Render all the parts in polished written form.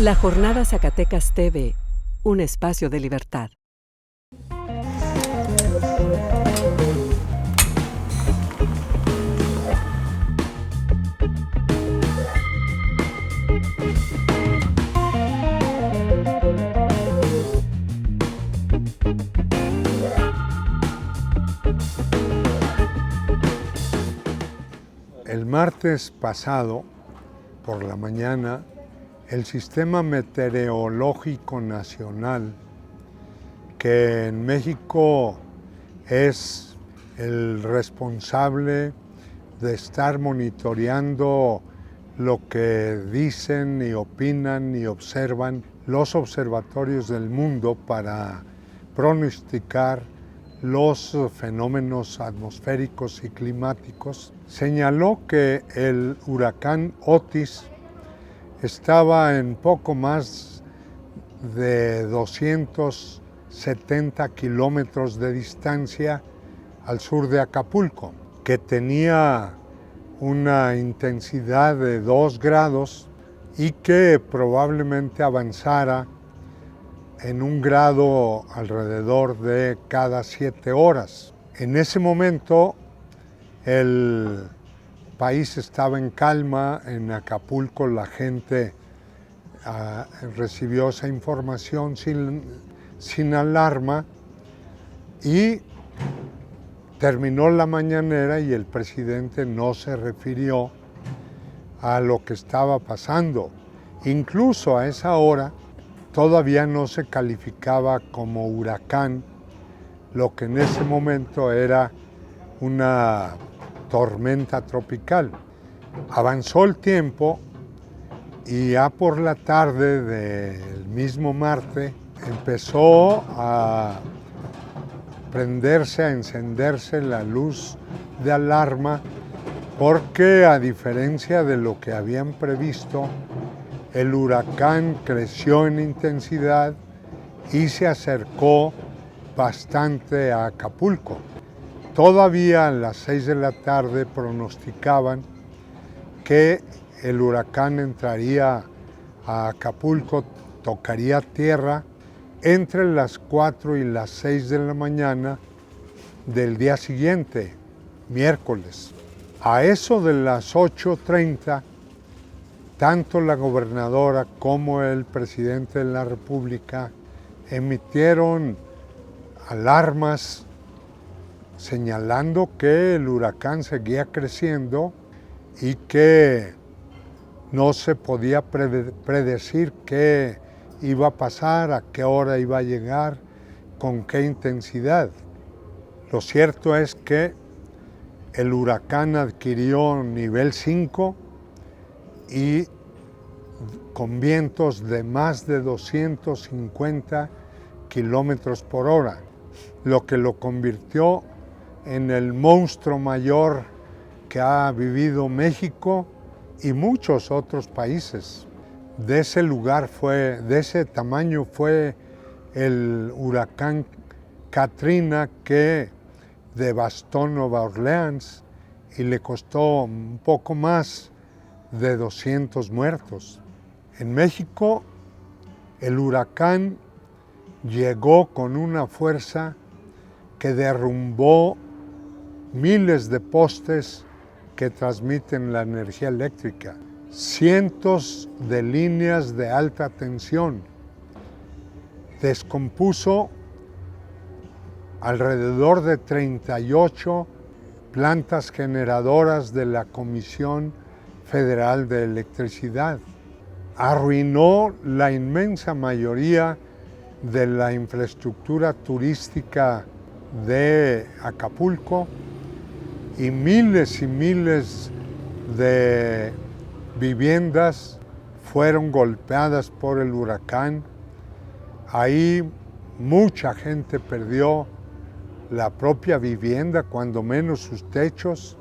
La Jornada Zacatecas TV, un espacio de libertad. El martes pasado, por la mañana, el Sistema Meteorológico Nacional, que en México es el responsable de estar monitoreando lo que dicen y opinan y observan los observatorios del mundo para pronosticar los fenómenos atmosféricos y climáticos, señaló que el huracán Otis estaba en poco más de 270 kilómetros de distancia al sur de Acapulco, que tenía una intensidad de 2 grados y que probablemente avanzara en 1 grado alrededor de cada 7 horas. En ese momento el país estaba en calma, en Acapulco la gente recibió esa información sin alarma y terminó la mañanera y el presidente no se refirió a lo que estaba pasando. Incluso a esa hora todavía no se calificaba como huracán, lo que en ese momento era una tormenta tropical. Avanzó el tiempo y ya por la tarde del mismo martes empezó a prenderse, a encenderse la luz de alarma, porque a diferencia de lo que habían previsto, el huracán creció en intensidad y se acercó bastante a Acapulco. Todavía a las 6 de la tarde pronosticaban que el huracán entraría a Acapulco, tocaría tierra entre las 4 y las 6 de la mañana del día siguiente, miércoles. A eso de las 8:30, tanto la gobernadora como el presidente de la República emitieron alarmas señalando que el huracán seguía creciendo y que no se podía predecir qué iba a pasar, a qué hora iba a llegar, con qué intensidad. Lo cierto es que el huracán adquirió nivel 5 y con vientos de más de 250 kilómetros por hora, lo que lo convirtió en el monstruo mayor que ha vivido México y muchos otros países. De ese tamaño fue el huracán Katrina, que devastó Nueva Orleans y le costó un poco más de 200 muertos. En México, el huracán llegó con una fuerza que derrumbó miles de postes que transmiten la energía eléctrica, cientos de líneas de alta tensión, descompuso alrededor de 38 plantas generadoras de la Comisión Federal de Electricidad, arruinó la inmensa mayoría de la infraestructura turística de Acapulco y miles de viviendas fueron golpeadas por el huracán. Ahí mucha gente perdió la propia vivienda, cuando menos sus techos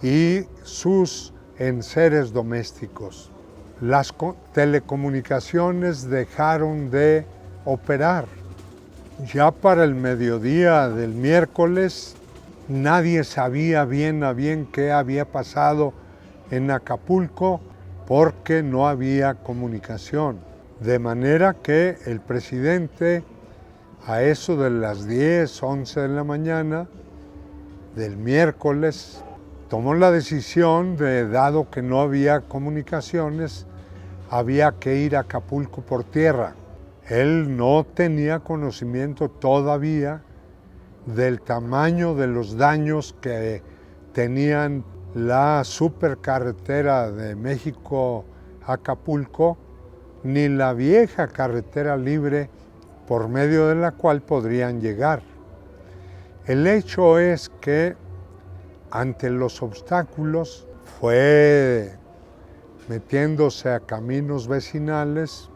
y sus enseres domésticos. Las telecomunicaciones dejaron de operar. Ya para el mediodía del miércoles nadie sabía bien a bien qué había pasado en Acapulco porque no había comunicación. De manera que el presidente, a eso de las 10, 11 de la mañana del miércoles, tomó la decisión de, dado que no había comunicaciones, había que ir a Acapulco por tierra. Él no tenía conocimiento todavía del tamaño de los daños que tenían la supercarretera de México a Acapulco, ni la vieja carretera libre por medio de la cual podrían llegar. El hecho es que ante los obstáculos fue metiéndose a caminos vecinales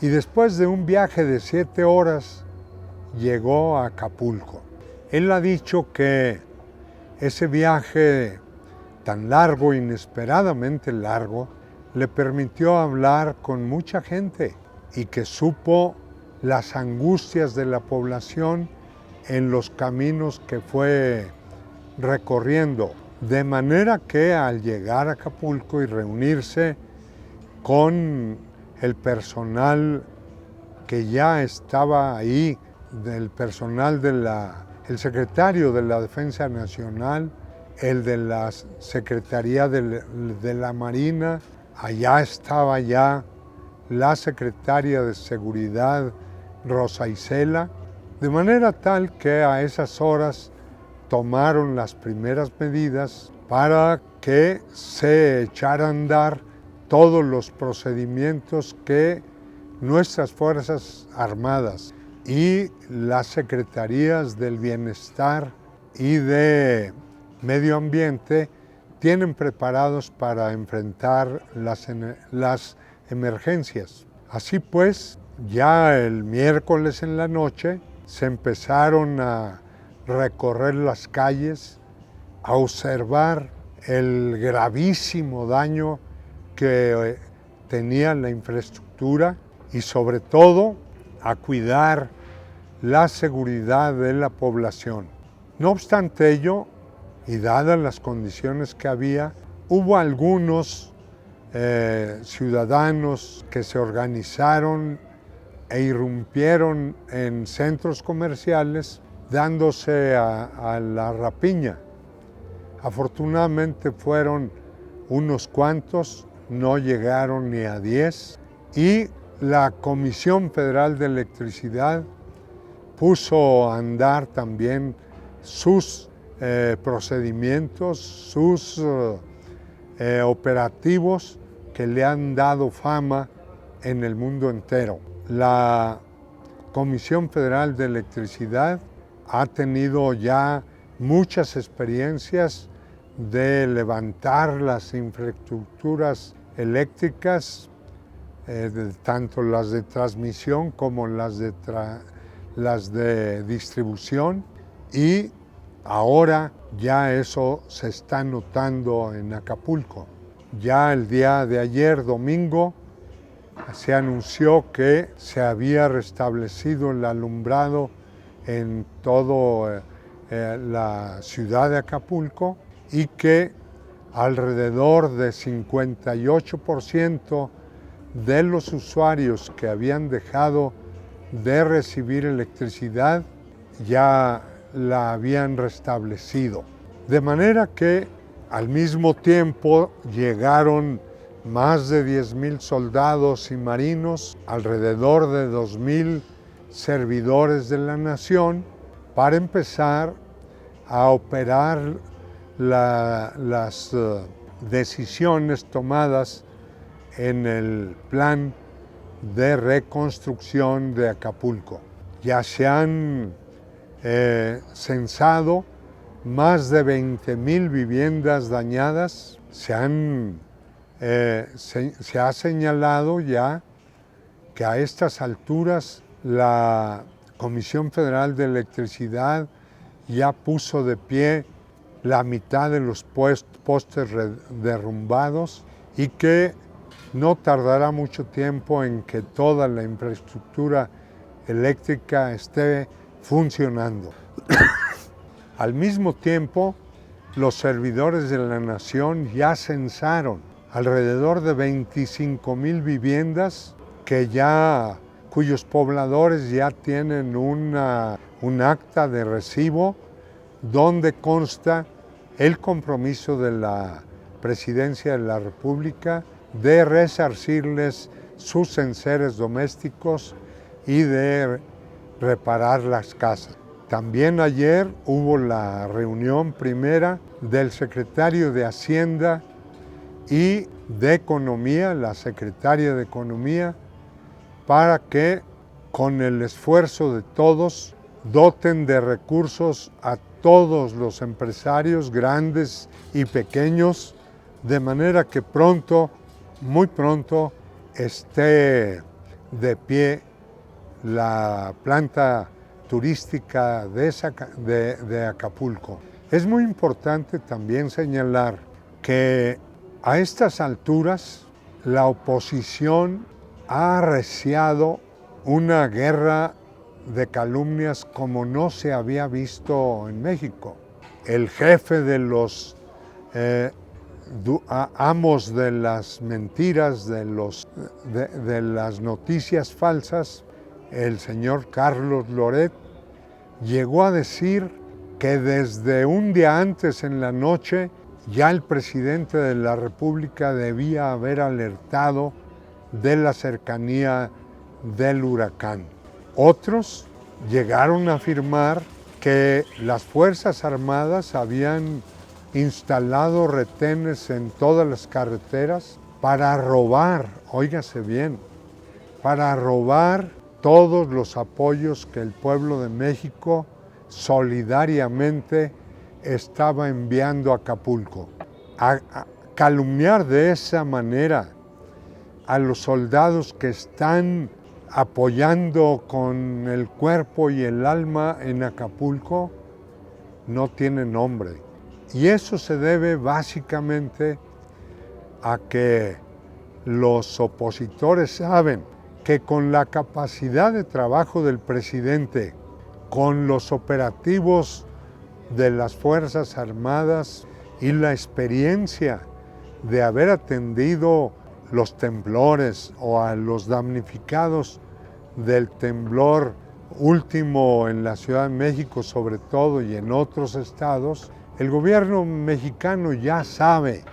y después de un viaje de 7 horas llegó a Acapulco. Él ha dicho que ese viaje tan largo, inesperadamente largo, le permitió hablar con mucha gente y que supo las angustias de la población en los caminos que fue recorriendo. De manera que al llegar a Acapulco y reunirse con el personal que ya estaba ahí, del personal el secretario de la Defensa Nacional, el de la Secretaría de la Marina, allá estaba ya la secretaria de Seguridad, Rosa Isela, de manera tal que a esas horas tomaron las primeras medidas para que se echara a andar todos los procedimientos que nuestras Fuerzas Armadas y las Secretarías del Bienestar y de Medio Ambiente tienen preparados para enfrentar las emergencias. Así pues, ya el miércoles en la noche se empezaron a recorrer las calles, a observar el gravísimo daño que tenía la infraestructura y sobre todo a cuidar la seguridad de la población. No obstante ello, y dadas las condiciones que había, hubo algunos ciudadanos que se organizaron e irrumpieron en centros comerciales dándose a la rapiña. Afortunadamente fueron unos cuantos, no llegaron ni a 10, y la Comisión Federal de Electricidad puso a andar también sus procedimientos, sus operativos que le han dado fama en el mundo entero. La Comisión Federal de Electricidad ha tenido ya muchas experiencias de levantar las infraestructuras eléctricas, tanto las de transmisión como las de distribución, y ahora ya eso se está notando en Acapulco. Ya el día de ayer, domingo, se anunció que se había restablecido el alumbrado en toda la ciudad de Acapulco y que alrededor de 58% de los usuarios que habían dejado de recibir electricidad ya la habían restablecido. De manera que al mismo tiempo llegaron más de 10,000 soldados y marinos, alrededor de 2,000 servidores de la nación, para empezar a operar las decisiones tomadas en el plan de reconstrucción de Acapulco. Ya se han censado más de 20,000 viviendas dañadas, se ha señalado ya que a estas alturas la Comisión Federal de Electricidad ya puso de pie la mitad de los postes derrumbados y que no tardará mucho tiempo en que toda la infraestructura eléctrica esté funcionando. Al mismo tiempo, los servidores de la nación ya censaron alrededor de 25,000 viviendas cuyos pobladores ya tienen un acta de recibo donde consta el compromiso de la Presidencia de la República de resarcirles sus enseres domésticos y de reparar las casas. También ayer hubo la reunión primera del secretario de Hacienda y de Economía, la secretaria de Economía, para que con el esfuerzo de todos doten de recursos a todos los empresarios grandes y pequeños, de manera que pronto, muy pronto, esté de pie la planta turística de Acapulco. Es muy importante también señalar que a estas alturas la oposición ha arreciado una guerra de calumnias como no se había visto en México. El jefe de los amos de las mentiras, de las noticias falsas, el señor Carlos Loret, llegó a decir que desde un día antes en la noche ya el presidente de la República debía haber alertado de la cercanía del huracán. Otros llegaron a afirmar que las Fuerzas Armadas habían instalado retenes en todas las carreteras para robar, óigase bien, para robar todos los apoyos que el pueblo de México solidariamente estaba enviando a Acapulco. A calumniar de esa manera a los soldados que están apoyando con el cuerpo y el alma en Acapulco no tiene nombre. Y eso se debe básicamente a que los opositores saben que con la capacidad de trabajo del presidente, con los operativos de las Fuerzas Armadas y la experiencia de haber atendido los temblores o a los damnificados del temblor último en la Ciudad de México sobre todo y en otros estados, el gobierno mexicano ya sabe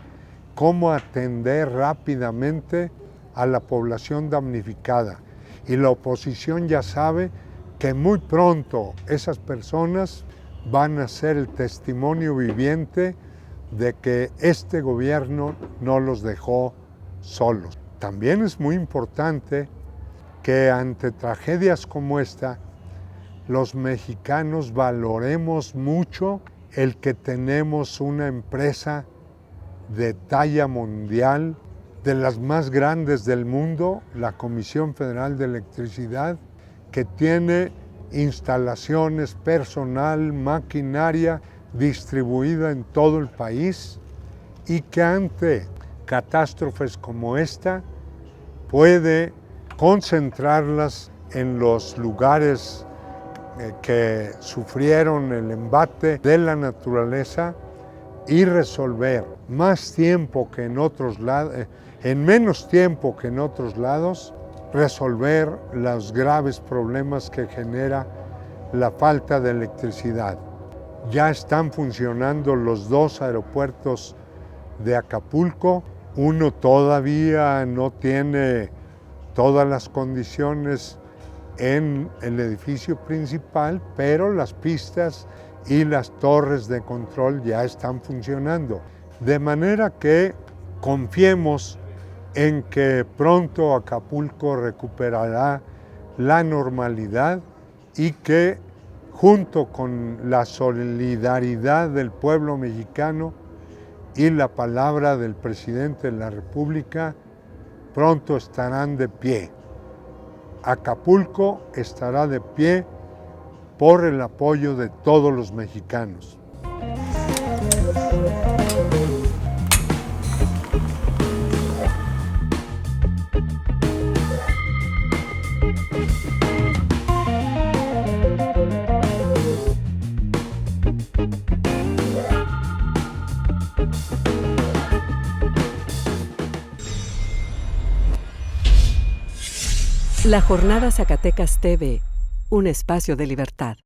cómo atender rápidamente a la población damnificada y la oposición ya sabe que muy pronto esas personas van a ser el testimonio viviente de que este gobierno no los dejó solos. También es muy importante que ante tragedias como esta, los mexicanos valoremos mucho el que tenemos una empresa de talla mundial, de las más grandes del mundo, la Comisión Federal de Electricidad, que tiene instalaciones, personal, maquinaria distribuida en todo el país y que ante catástrofes como esta puede concentrarlas en los lugares que sufrieron el embate de la naturaleza y resolver más tiempo que en otros lados, en menos tiempo que en otros lados, resolver los graves problemas que genera la falta de electricidad. Ya están funcionando los dos aeropuertos de Acapulco. Uno todavía no tiene todas las condiciones en el edificio principal, pero las pistas y las torres de control ya están funcionando. De manera que confiemos en que pronto Acapulco recuperará la normalidad y que junto con la solidaridad del pueblo mexicano y la palabra del presidente de la República, pronto estarán de pie. Acapulco estará de pie por el apoyo de todos los mexicanos. La Jornada Zacatecas TV, un espacio de libertad.